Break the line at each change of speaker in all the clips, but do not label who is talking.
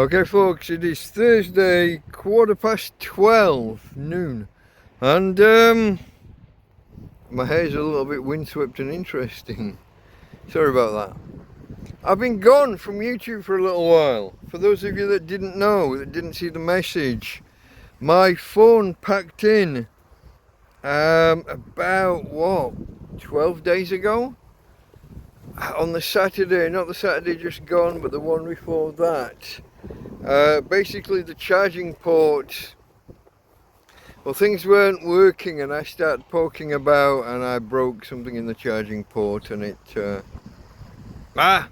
Okay folks, it is Thursday, 12:15 noon, and my hair's a little bit windswept and interesting. Sorry about that. I've been gone from YouTube for a little while. For those of you that didn't know, that didn't see the message, my phone packed in about, what, 12 days ago? On the Saturday, not the Saturday just gone, but the one before that. Basically the charging port, well, things weren't working and I started poking about and I broke something in the charging port and it now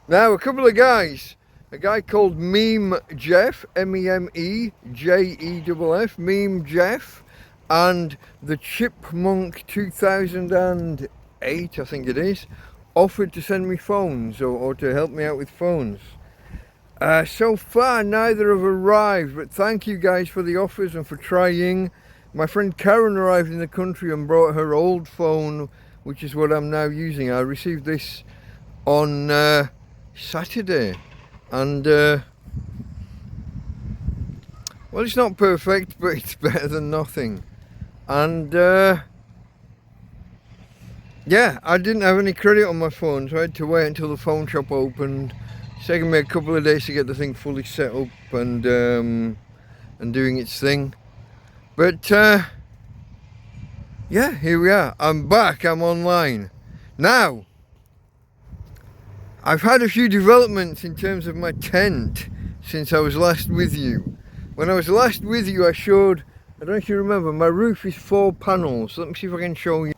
a couple of guys, a guy called Meme Jeff, MEMEJEFF, Meme Jeff, and the Chipmunk 2008, I think it is, offered to send me phones or to help me out with phones. So far neither have arrived, but thank you guys for the offers and for trying. My friend Karen arrived in the country and brought her old phone, which is what I'm now using. I received this on Saturday, and well, it's not perfect, but it's better than nothing. And yeah, I didn't have any credit on my phone, so I had to wait until the phone shop opened. It's taken me a couple of days to get the thing fully set up and doing its thing. But yeah, here we are. I'm back, I'm online. Now, I've had a few developments in terms of my tent since I was last with you. When I was last with you, I showed, I don't know if you remember, my roof is 4 panels. Let me see if I can show you.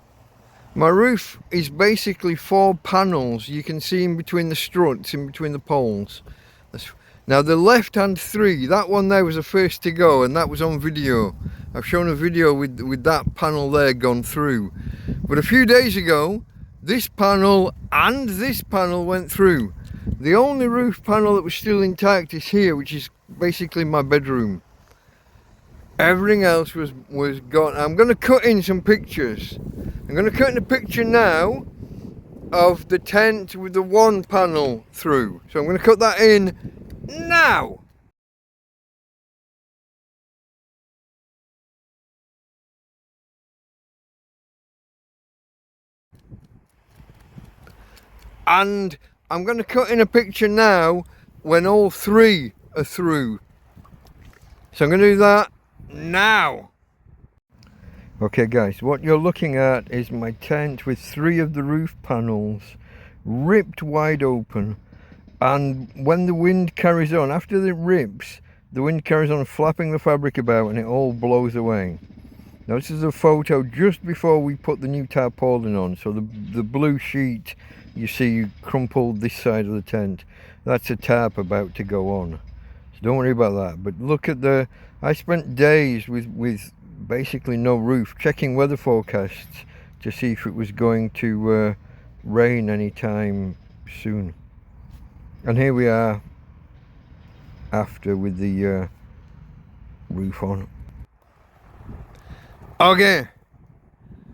My roof is basically 4 panels. You can see in between the struts, in between the poles. Now the left hand 3, that one there was the first to go, and that was on video. I've shown a video with that panel there gone through. But a few days ago, this panel and this panel went through. The only roof panel that was still intact is here, which is basically my bedroom. Everything else was gone. I'm going to cut in some pictures. I'm going to cut in a picture now of the tent with the 1 panel through. So I'm going to cut that in now. And I'm going to cut in a picture now when all 3 are through. So I'm going to do that now. Okay guys, what you're looking at is my tent with 3 of the roof panels ripped wide open, and when the wind carries on, after it rips, the wind carries on flapping the fabric about and it all blows away. Now this is a photo just before we put the new tarpaulin on, so the blue sheet you see crumpled this side of the tent, that's a tarp about to go on, so don't worry about that. But look at I spent days with basically no roof, checking weather forecasts to see if it was going to rain anytime soon. And here we are after with the roof on. Okay,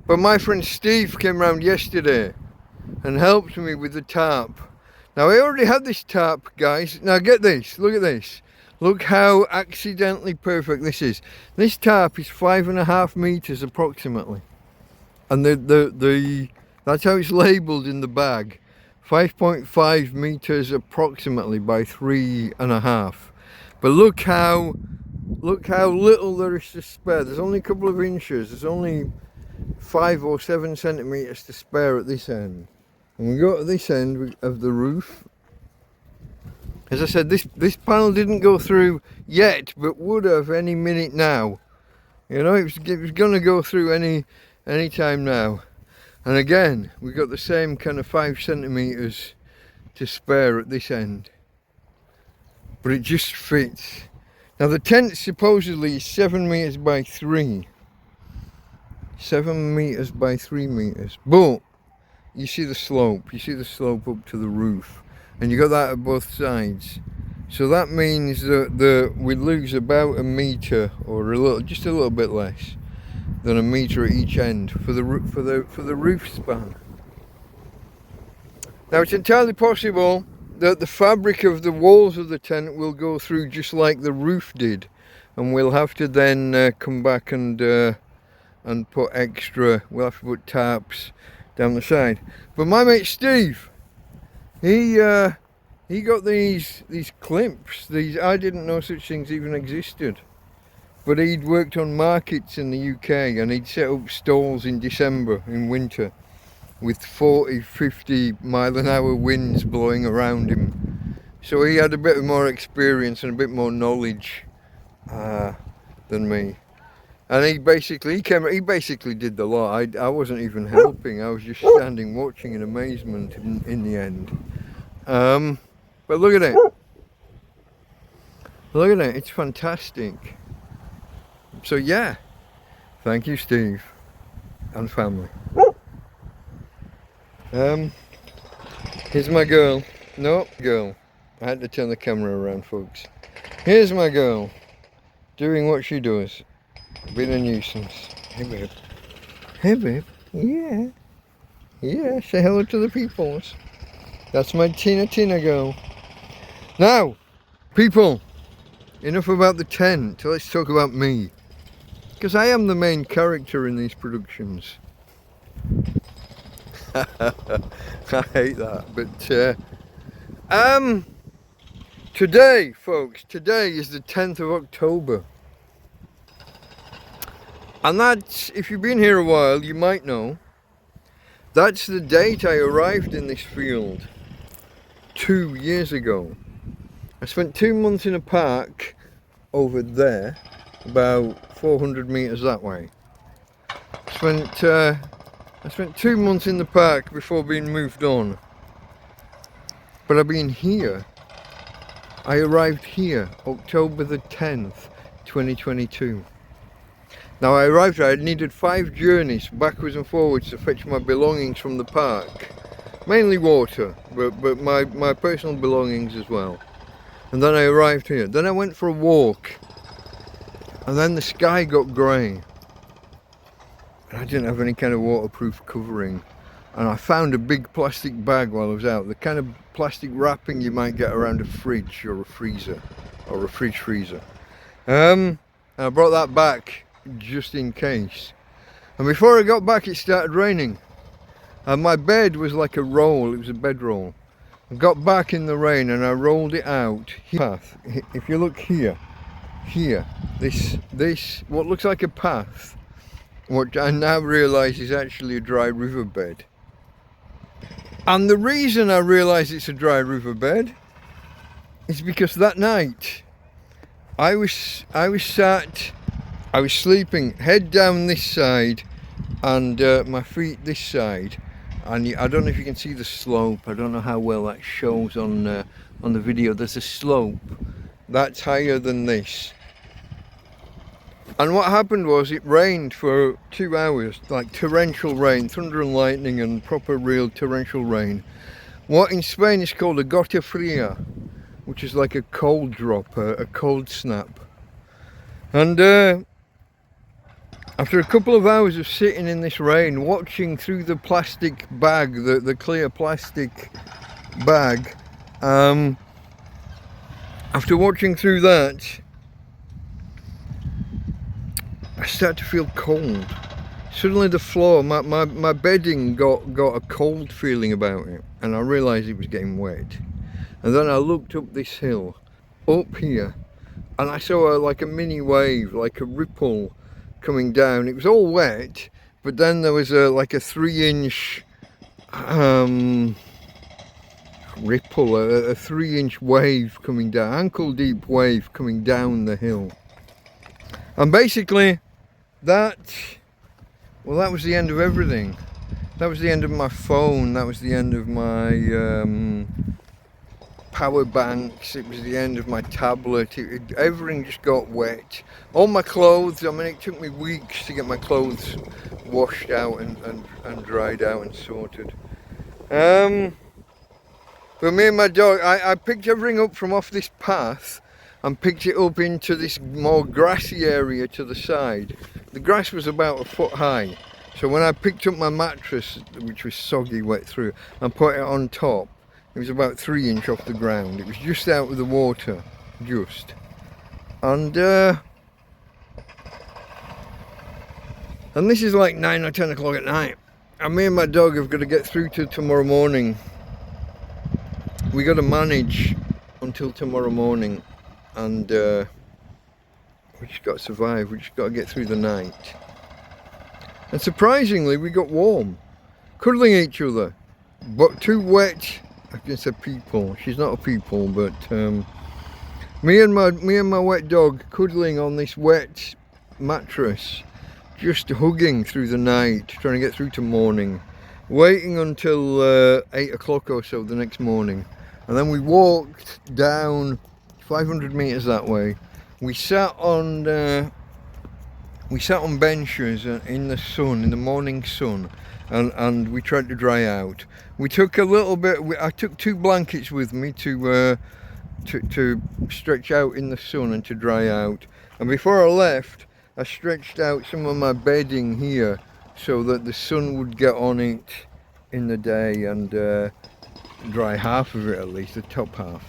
but my friend Steve came round yesterday and helped me with the tarp. Now I already had this tarp, guys. Now get this, look at this. Look how accidentally perfect this is. This tarp is 5.5 meters approximately, and that's how it's labelled in the bag. 5.5 meters approximately by 3.5. But look how little there is to spare. There's only a couple of inches. There's only 5 or 7 centimeters to spare at this end. And we go to this end of the roof. As I said, this panel didn't go through yet, but would have any minute now. You know, it was going to go through any time now. And again, we got the same kind of 5 centimeters to spare at this end. But it just fits. Now the tent supposedly is 7 meters by 3. 7 meters by 3 meters. But you see the slope. You see the slope up to the roof. And you got that at both sides, so that means that we lose about a meter or just a little bit less than a meter at each end for the roof span. Now it's entirely possible that the fabric of the walls of the tent will go through just like the roof did, and we'll have to then come back and put extra. We'll have to put tarps down the side. But my mate Steve, he got these clips. I didn't know such things even existed. But he'd worked on markets in the UK, and he'd set up stalls in December, in winter, with 40, 50 mile-an-hour winds blowing around him. So he had a bit more experience and a bit more knowledge than me. And he basically did the lot. I wasn't even helping. I was just standing watching in amazement in the end. But look at it. Look at it. It's fantastic. So yeah, thank you, Steve and family. Here's my girl. No, girl. I had to turn the camera around, folks. Here's my girl, doing what she does. Being a nuisance. Hey, babe. Hey, babe. Yeah. Yeah, say hello to the peoples. That's my Tina girl. Now, people, enough about the tent. Let's talk about me. Because I am the main character in these productions. I hate that, but today, folks, today is the 10th of October. And that's, if you've been here a while, you might know, that's the date I arrived in this field 2 years ago. I spent 2 months in a park over there, about 400 meters that way. I spent 2 months in the park before being moved on. But I've been here. I arrived here October the 10th, 2022. Now I arrived here, I needed 5 journeys backwards and forwards to fetch my belongings from the park. Mainly water, but my personal belongings as well. And then I arrived here. Then I went for a walk. And then the sky got grey. And I didn't have any kind of waterproof covering. And I found a big plastic bag while I was out. The kind of plastic wrapping you might get around a fridge or a freezer. Or a fridge freezer. And I brought that back just in case. And before I got back it started raining. And my bed was like a roll. It was a bed roll. I got back in the rain and I rolled it out. Path. If you look here. This what looks like a path, what I now realise is actually a dry riverbed. And the reason I realise it's a dry riverbed is because that night I was sleeping, head down this side and my feet this side, and I don't know if you can see the slope. I don't know how well that shows on the video. There's a slope that's higher than this. And what happened was it rained for 2 hours, like torrential rain, thunder and lightning and proper real torrential rain. What in Spain is called a gota fría, which is like a cold drop, a cold snap. And after a couple of hours of sitting in this rain, watching through the plastic bag, the clear plastic bag, after watching through that, I started to feel cold. Suddenly the floor, my bedding got a cold feeling about it, and I realised it was getting wet. And then I looked up this hill, up here, and I saw like a mini wave, like a ripple coming down. It was all wet, but then there was like a 3-inch ripple, a 3-inch wave coming down, ankle deep wave coming down the hill. And basically that was the end of everything. That was the end of my phone, that was the end of my power banks, it was the end of my tablet. Everything just got wet. All my clothes, I mean, it took me weeks to get my clothes washed out and dried out and sorted. But me and my dog, I picked everything up from off this path and picked it up into this more grassy area to the side. The grass was about 1 foot high, so when I picked up my mattress, which was soggy wet through, and put it on top, It was about 3 inch off the ground. It was just out of the water, just. And this is like 9 or 10 o'clock at night. And me and my dog have got to get through to tomorrow morning. We got to manage until tomorrow morning, and we just got to survive. We just got to get through the night. And surprisingly, we got warm, cuddling each other, but too wet. I can say people. She's not a people, but me and my wet dog cuddling on this wet mattress, just hugging through the night, trying to get through to morning, waiting until 8 o'clock or so the next morning. And then we walked down 500 meters that way. We sat on benches in the sun, in the morning sun, and we tried to dry out. We took a little bit. I took 2 blankets with me to stretch out in the sun and to dry out. And before I left, I stretched out some of my bedding here so that the sun would get on it in the day and dry half of it, at least the top half.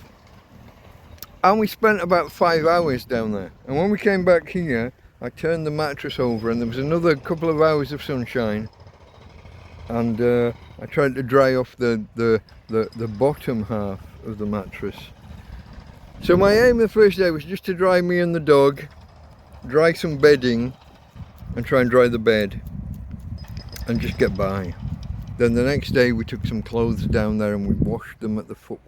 And we spent about 5 hours down there. And when we came back here, I turned the mattress over and there was another couple of hours of sunshine. And I tried to dry off the bottom half of the mattress. So my aim the first day was just to dry me and the dog, dry some bedding, and try and dry the bed, and just get by. Then the next day we took some clothes down there and we washed them at the foot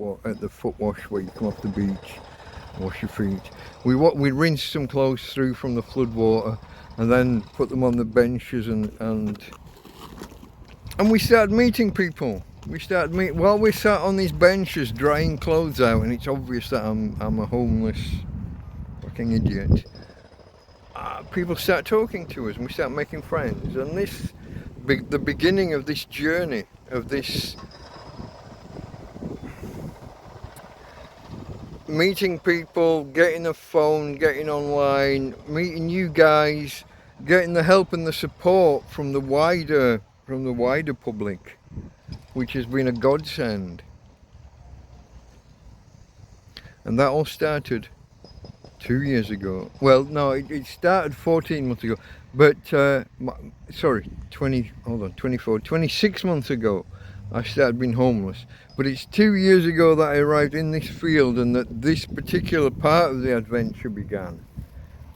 wash where you come off the beach, wash your feet. We rinsed some clothes through from the flood water and then put them on the benches and we started meeting people. While we sat on these benches drying clothes out, and it's obvious that I'm a homeless fucking idiot. People start talking to us and we start making friends, and the beginning of this journey, of this meeting people, getting a phone, getting online, meeting you guys, getting the help and the support from the wider public, which has been a godsend. And that all started 2 years ago. Well, no, it started 14 months ago, but 26 months ago I started being homeless. But it's 2 years ago that I arrived in this field and that this particular part of the adventure began.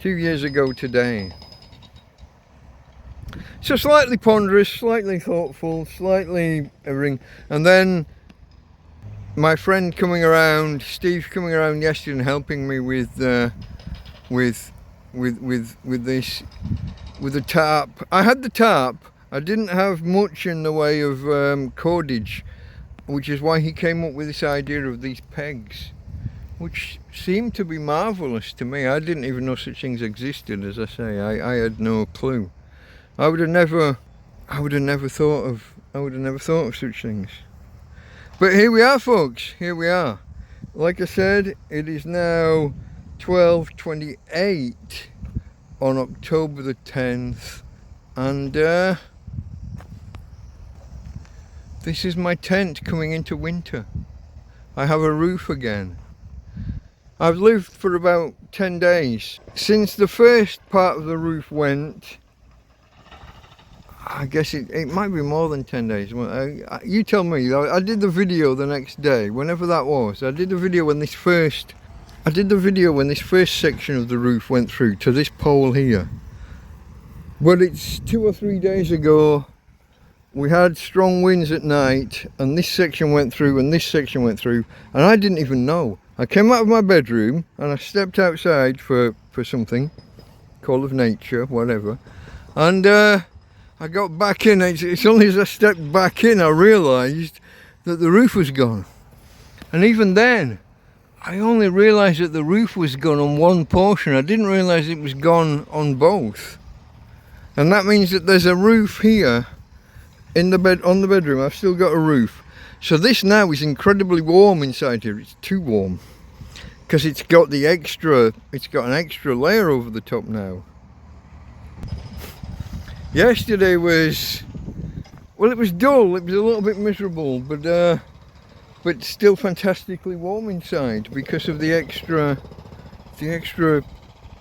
2 years ago today. So slightly ponderous, slightly thoughtful, slightly everything. And then my friend coming around, Steve coming around yesterday and helping me with the tarp. I had the tarp. I didn't have much in the way of cordage, which is why he came up with this idea of these pegs, which seemed to be marvellous to me. I didn't even know such things existed, as I say. I had no clue. I would have never thought of such things. But here we are, folks, here we are. Like I said, it is now 12:28 on October the 10th, and this is my tent coming into winter. I have a roof again. I've lived for about 10 days. Since the first part of the roof went, I guess it might be more than 10 days. You tell me. I did the video the next day, whenever that was. I did the video when this first section of the roof went through to this pole here. But it's 2 or 3 days ago. We had strong winds at night, and this section went through, and this section went through, and I didn't even know. I came out of my bedroom and I stepped outside for something, call of nature, whatever, and I got back in. It's only as I stepped back in I realised that the roof was gone. And even then, I only realised that the roof was gone on one portion. I didn't realise it was gone on both. And that means that there's a roof here in the bed, on the bedroom. I've still got a roof. So this now is incredibly warm inside here. It's too warm because it's got an extra layer over the top now. Yesterday was, well, it was dull. It was a little bit miserable, but but still fantastically warm inside because of the extra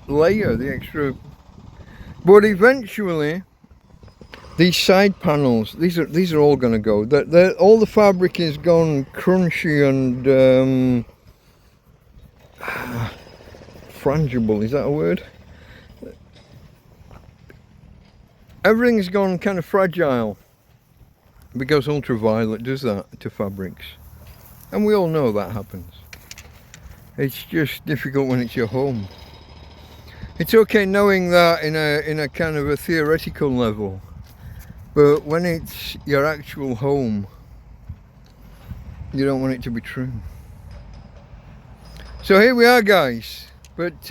layer, but eventually these side panels, these are all going to go. All the fabric is gone crunchy and frangible, is that a word? Everything's gone kind of fragile because ultraviolet does that to fabrics, and we all know that happens. It's just difficult when it's your home. It's okay knowing that in a kind of a theoretical level, but when it's your actual home, you don't want it to be true. So here we are, guys. But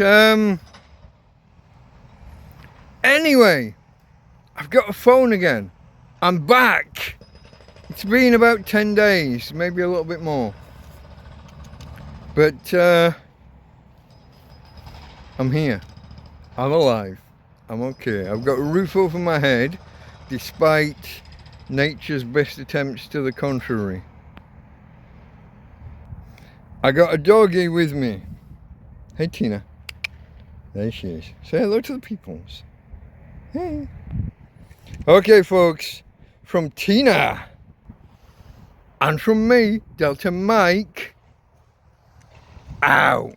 anyway, I've got a phone again. I'm back. It's been about 10 days, maybe a little bit more. But I'm here. I'm alive. I'm okay. I've got a roof over my head, despite nature's best attempts to the contrary. I got a doggy with me. Hey, Tina. There she is. Say hello to the peoples. Hey. Okay, folks. From Tina and from me, Delta Mike, out.